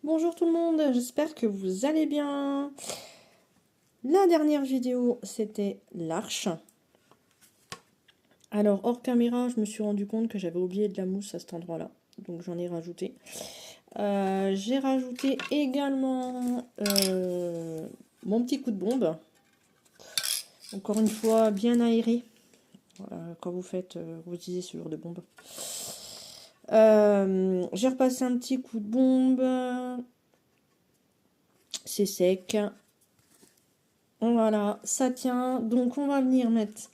Bonjour tout le monde, j'espère que vous allez bien. La dernière vidéo, c'était l'arche. Alors, hors caméra, je me suis rendu compte que j'avais oublié de la mousse à cet endroit-là. Donc, j'en ai rajouté. J'ai rajouté également mon petit coup de bombe. Encore une fois, bien aéré. Quand vous faites, vous utilisez ce genre de bombe. J'ai repassé un petit coup de bombe. C'est sec. Voilà, ça tient. Donc, on va venir mettre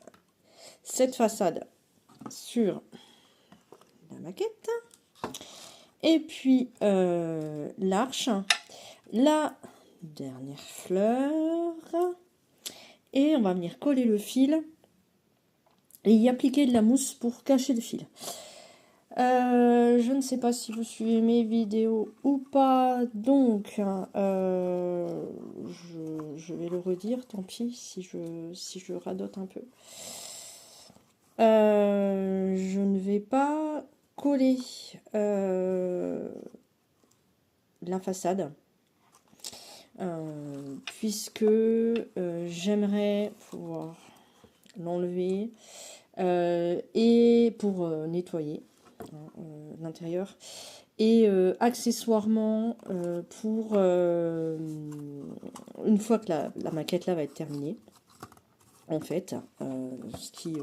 cette façade sur la maquette. Et puis, l'arche. La dernière fleur. Et on va venir coller le fil. Et y appliquer de la mousse pour cacher le fil. Je ne sais pas si vous suivez mes vidéos ou pas, donc je vais le redire, tant pis si je radote un peu. Je ne vais pas coller la façade, puisque j'aimerais pouvoir l'enlever et pour nettoyer l'intérieur et accessoirement pour une fois que la maquette là va être terminée, en fait ce qui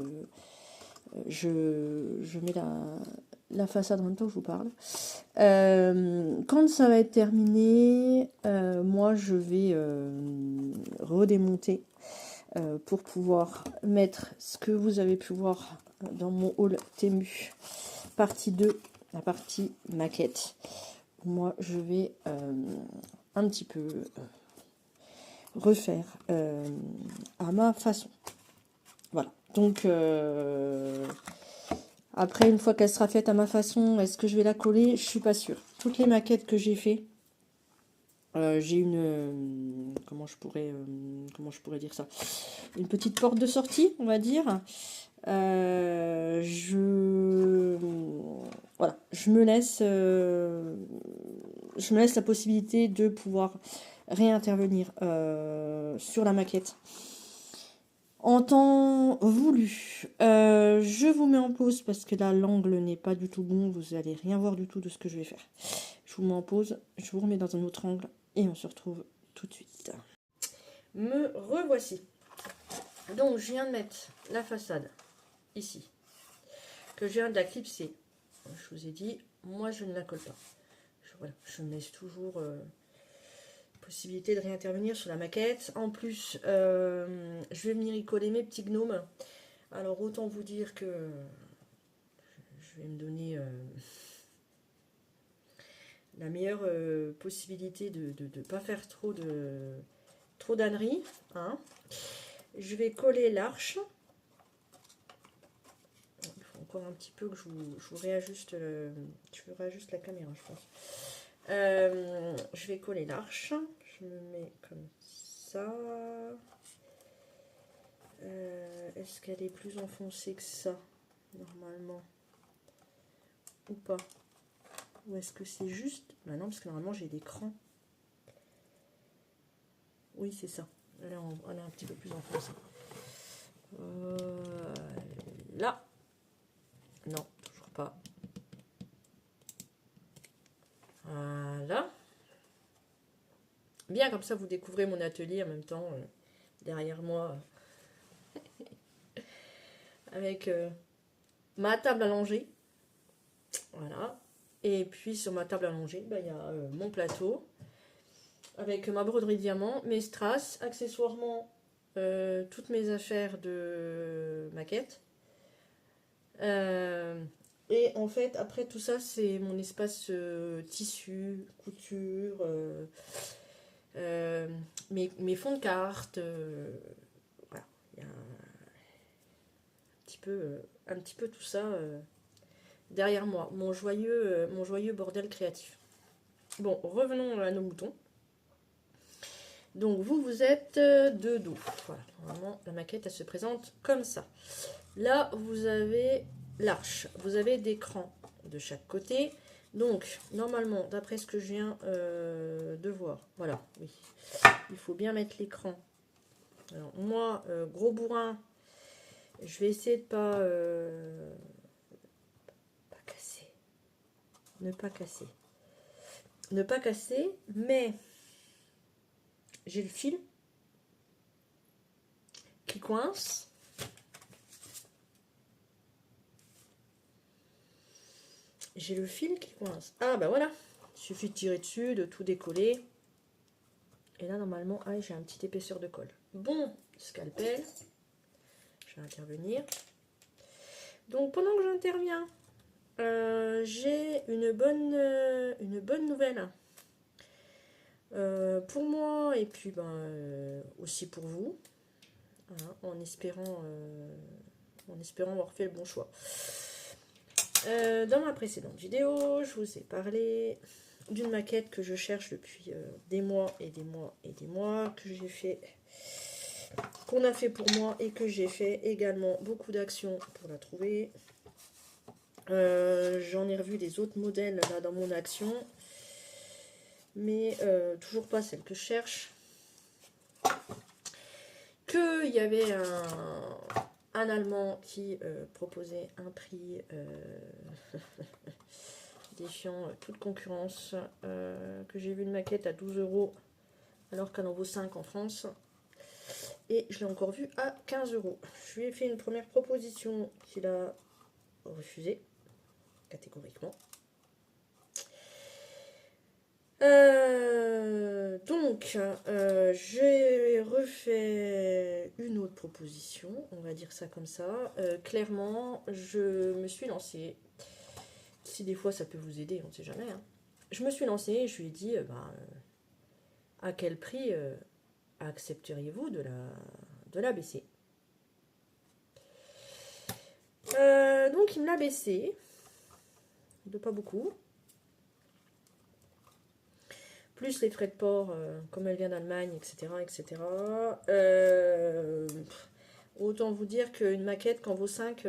je mets la façade en même temps que je vous parle. Quand ça va être terminé, moi je vais redémonter pour pouvoir mettre ce que vous avez pu voir dans mon haul Temu partie 2, la partie maquette. Moi je vais un petit peu refaire à ma façon. Voilà, donc après, une fois qu'elle sera faite à ma façon, est-ce que je vais la coller? Je suis pas sûre. Toutes les maquettes que j'ai fait, j'ai une comment je pourrais dire ça, une petite porte de sortie, on va dire. Voilà, je me laisse la possibilité de pouvoir réintervenir sur la maquette en temps voulu. Je vous mets en pause parce que là l'angle n'est pas du tout bon, vous allez rien voir du tout de ce que je vais faire. Je vous mets en pause, je vous remets dans un autre angle et on se retrouve tout de suite. Me revoici. Donc je viens de mettre la façade ici, que je viens de la clipser. Je vous ai dit, moi je ne la colle pas. Je me laisse toujours possibilité de réintervenir sur la maquette. En plus, je vais venir y coller mes petits gnomes. Alors autant vous dire que je vais me donner la meilleure possibilité de ne pas faire trop d'âneries. Hein. Je vais coller l'arche. Il faut encore un petit peu que je vous réajuste. Je réajuste la caméra, je pense. Je vais coller l'arche. Je me mets comme ça. Est-ce qu'elle est plus enfoncée que ça, normalement? Ou pas? Ou est-ce que c'est juste... Bah non, parce que normalement j'ai des crans. Oui, c'est ça. Elle est un petit peu plus enfoncée. Là. Non, toujours pas. Voilà. Bien, comme ça vous découvrez mon atelier en même temps, derrière moi, avec ma table à langer. Voilà. Et puis sur ma table à langer, il y a mon plateau avec ma broderie de diamant, mes strass, accessoirement toutes mes affaires de maquette. Et en fait, après tout ça, c'est mon espace tissu, couture, mes fonds de cartes. Voilà, il y a un petit peu tout ça derrière moi, mon joyeux bordel créatif. Bon, revenons à nos moutons. Donc vous êtes de dos. Voilà, normalement la maquette elle se présente comme ça. Là vous avez l'arche, vous avez des crans de chaque côté. Donc, normalement, d'après ce que je viens de voir, voilà, oui, il faut bien mettre l'écran. Alors, moi, gros bourrin, je vais essayer de pas casser. Ne pas casser. Ne pas casser, mais j'ai le fil qui coince. J'ai le fil qui coince. Ah, bah voilà. Il suffit de tirer dessus, de tout décoller. Et là, normalement, ah, j'ai un petit épaisseur de colle. Bon, scalpel. Je vais intervenir. Donc, pendant que j'interviens, j'ai une bonne nouvelle. Pour moi, et puis aussi pour vous. Hein, en espérant avoir fait le bon choix. Dans ma précédente vidéo, je vous ai parlé d'une maquette que je cherche depuis des mois et des mois et des mois, que j'ai fait, qu'on a fait pour moi et que j'ai fait également beaucoup d'actions pour la trouver. J'en ai revu des autres modèles là dans mon action, mais toujours pas celle que je cherche. Qu'il y avait un Allemand qui proposait un prix défiant toute concurrence, que j'ai vu une maquette à 12 € alors qu'elle en vaut 5 en France, et je l'ai encore vue à 15 €. Je lui ai fait une première proposition qu'il a refusée catégoriquement. Donc, j'ai refait une autre proposition, on va dire ça comme ça. Clairement, je me suis lancée. Si des fois ça peut vous aider, on ne sait jamais. Hein. Je me suis lancée et je lui ai dit, à quel prix accepteriez-vous de la baisser? Donc, il me l'a baissé, de pas beaucoup. Plus les frais de port, comme elle vient d'Allemagne, etc. etc. Autant vous dire qu'une maquette, qu'en vaut 5,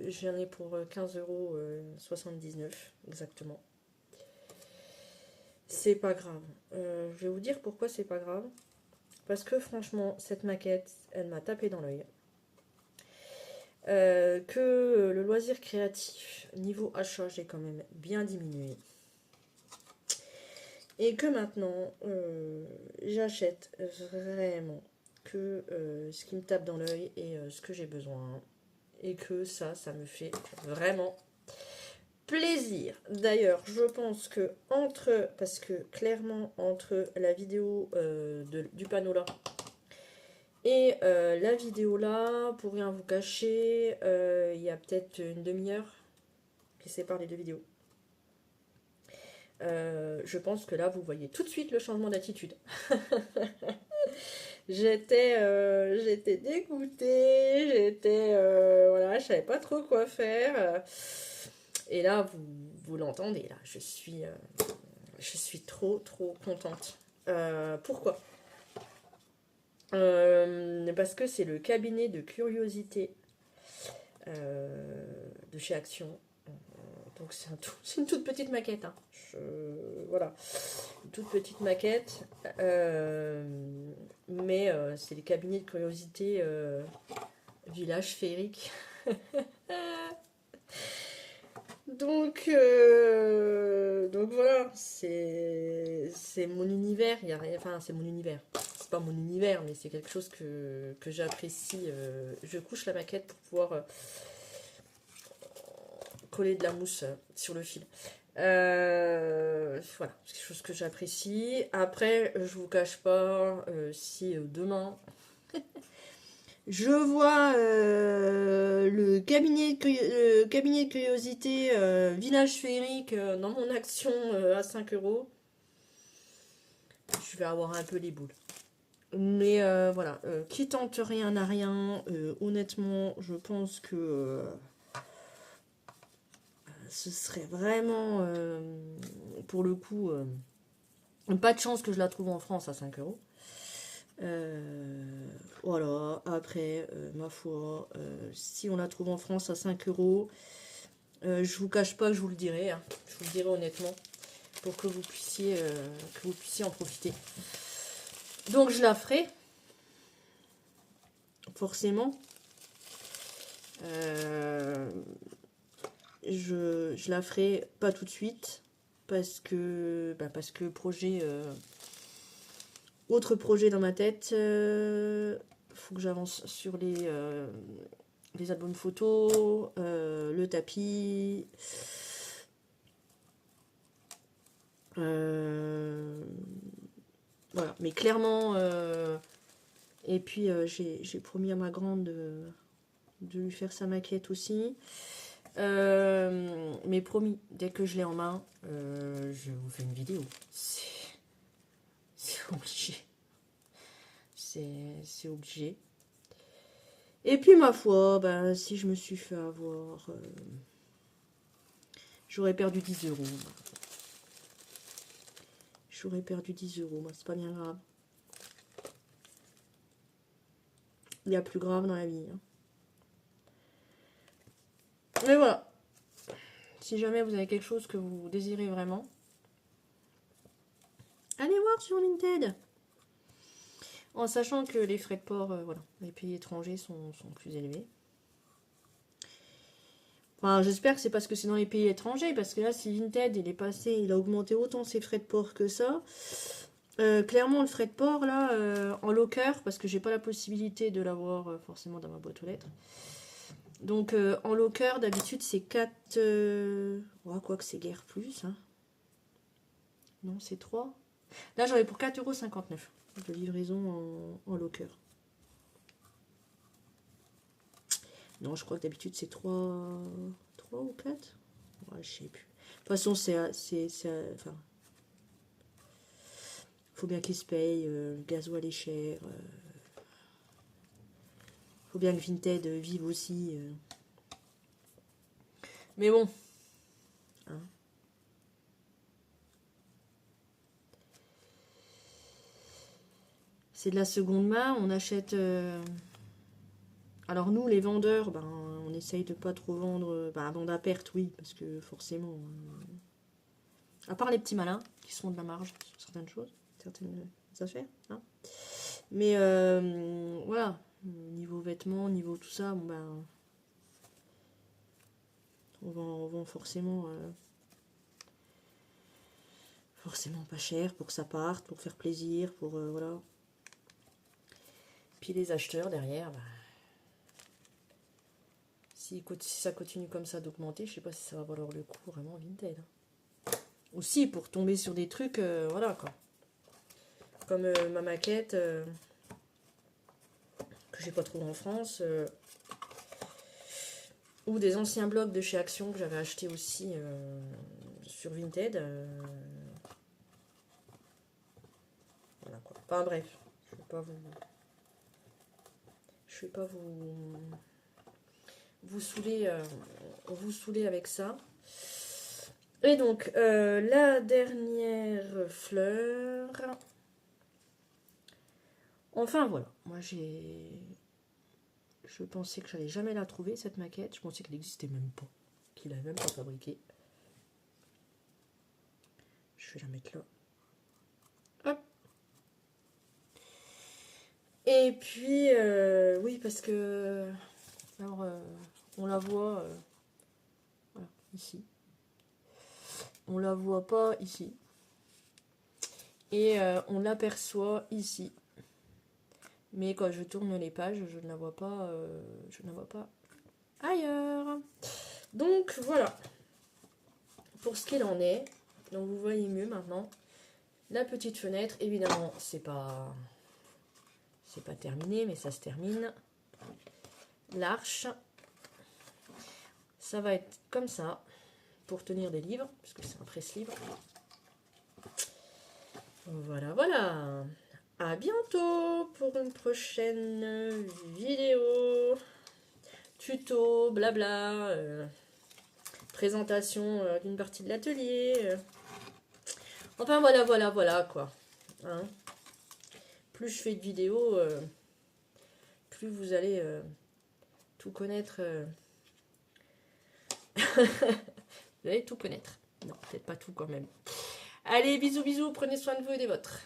j'en ai pour 15,79 € exactement. C'est pas grave. Je vais vous dire pourquoi c'est pas grave. Parce que franchement, cette maquette, elle m'a tapé dans l'œil. Que le loisir créatif, niveau achat, j'ai quand même bien diminué. Et que maintenant, j'achète vraiment que ce qui me tape dans l'œil et ce que j'ai besoin. Et que ça me fait vraiment plaisir. D'ailleurs, je pense que parce que clairement, entre la vidéo du panneau là et la vidéo là, pour rien vous cacher, il y a peut-être une demi-heure qui sépare les deux vidéos. Je pense que là, vous voyez tout de suite le changement d'attitude. J'étais dégoûtée, voilà, je savais pas trop quoi faire. Et là, vous l'entendez, là, je suis trop contente. Pourquoi? Parce que c'est le cabinet de curiosité de chez Action. Donc c'est une toute petite maquette. Hein. Voilà, une toute petite maquette. Mais c'est les cabinets de curiosité village féerique. donc voilà, c'est mon univers. Y a rien, enfin, c'est mon univers. C'est pas mon univers, mais c'est quelque chose que j'apprécie. Je couche la maquette pour pouvoir coller de la mousse sur le fil. Voilà, c'est quelque chose que j'apprécie. Après, je vous cache pas, si demain je vois le cabinet de curiosité village féerique dans mon action à 5 €, je vais avoir un peu les boules. Mais voilà, qui tente rien n'a rien. Honnêtement, je pense que ce serait vraiment, pour le coup, pas de chance que je la trouve en France à 5 €. Voilà, après, ma foi, si on la trouve en France à 5 €, Je vous cache pas que je vous le dirai, hein. Je vous le dirai honnêtement, pour que vous puissiez en profiter. Donc je la ferai, forcément. Je la ferai pas tout de suite, parce que projet, autre projet dans ma tête. Faut que j'avance sur les albums photos, le tapis. Voilà, mais clairement, et puis j'ai promis à ma grande de lui faire sa maquette aussi. Mais promis, dès que je l'ai en main, je vous fais une vidéo. C'est obligé. C'est obligé. Et puis ma foi, ben, si je me suis fait avoir, j'aurais perdu 10 euros. J'aurais perdu 10 euros, c'est pas bien grave. Il y a plus grave dans la vie. Hein. Mais voilà. Si jamais vous avez quelque chose que vous désirez vraiment, allez voir sur Vinted. En sachant que les frais de port, voilà, les pays étrangers sont plus élevés. Enfin, j'espère que c'est parce que c'est dans les pays étrangers, parce que là, si Vinted, il a augmenté autant ses frais de port que ça. Clairement, le frais de port, là, en locker, parce que j'ai pas la possibilité de l'avoir forcément dans ma boîte aux lettres. Donc, en locker, d'habitude, c'est 4... Ouais, quoi que c'est guère plus. Hein. Non, c'est 3. Là, j'en ai pour 4,59 € de livraison en locker. Non, je crois que d'habitude, c'est 3 ou 4. Ouais, je sais plus. De toute façon, enfin, faut bien qu'il se paye. Le gasoil est cher. Faut bien que Vinted vive aussi. Mais bon. Hein. C'est de la seconde main. On achète... Alors nous, les vendeurs, ben, on essaye de pas trop vendre... Ben, vendre à perte, oui. Parce que forcément... à part les petits malins, qui se font de la marge sur certaines choses. Certaines affaires. Hein. Mais voilà. Niveau vêtements, niveau tout ça, bon ben... On vend forcément pas cher pour que ça parte, pour faire plaisir, pour voilà. Puis les acheteurs derrière, bah, si ça continue comme ça d'augmenter, je sais pas si ça va valoir le coup vraiment Vinted. Hein. Aussi pour tomber sur des trucs, voilà quoi. Comme ma maquette que j'ai pas trouvé en France. Ou des anciens blocs de chez Action que j'avais acheté aussi sur Vinted. Voilà quoi. Enfin bref, je vais pas vous saouler avec ça. Et donc la dernière fleur. Enfin voilà, moi je pensais que j'allais jamais la trouver cette maquette. Je pensais qu'elle n'existait même pas, qu'il n'avait même pas fabriqué. Je vais la mettre là. Hop. Et puis oui parce que alors on la voit voilà, ici. On la voit pas ici. Et on l'aperçoit ici. Mais quand je tourne les pages, je ne la vois pas ailleurs. Donc voilà. Pour ce qu'il en est. Donc vous voyez mieux maintenant. La petite fenêtre, évidemment, c'est pas terminé, mais ça se termine. L'arche. Ça va être comme ça. Pour tenir des livres, puisque c'est un presse-livre. Voilà, voilà. À bientôt pour une prochaine vidéo, tuto, blabla, présentation d'une partie de l'atelier. Enfin voilà quoi. Hein. Plus je fais de vidéos, plus vous allez tout connaître Vous allez tout connaître. Non, peut-être pas tout quand même. Allez, bisous, bisous, prenez soin de vous et des vôtres.